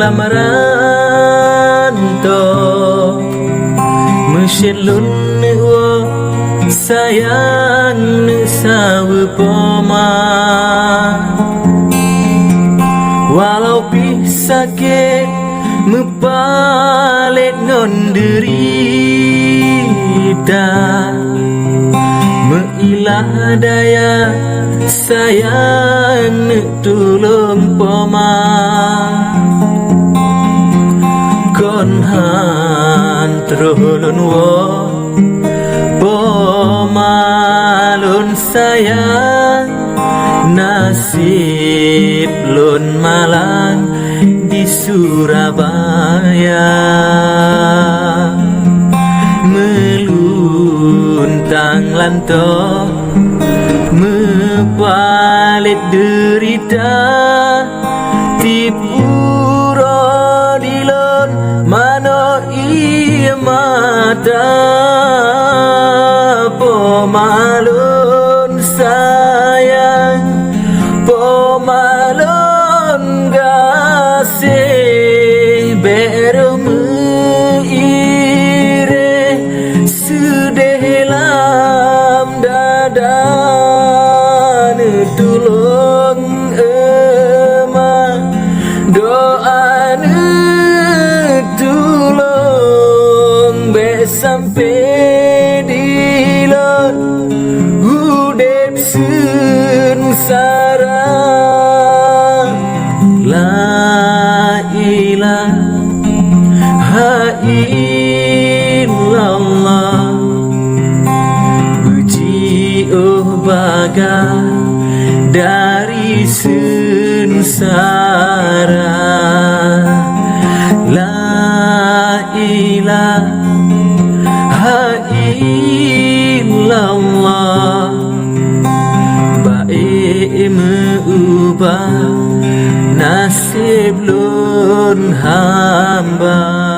lamaran to Mesin lun wo sayang nu sawe poma Walau pisah ke mepalet non derita Meilah daya sayang nu tulung poma Konhan terulun wo poma lun sayang Nasib lun malang di Surabaya Meluntang lanto mepalit derita Tipuro dilon mano iya mata Pomalun sayang Pomalun gasih beru meire Sudelam dadan tulung emang Doa tulung be sampai dilon Udep sengsara La ilaha illallah Puji baga dari sengsara La ilaha illallah Baik meubah nasib lun hamba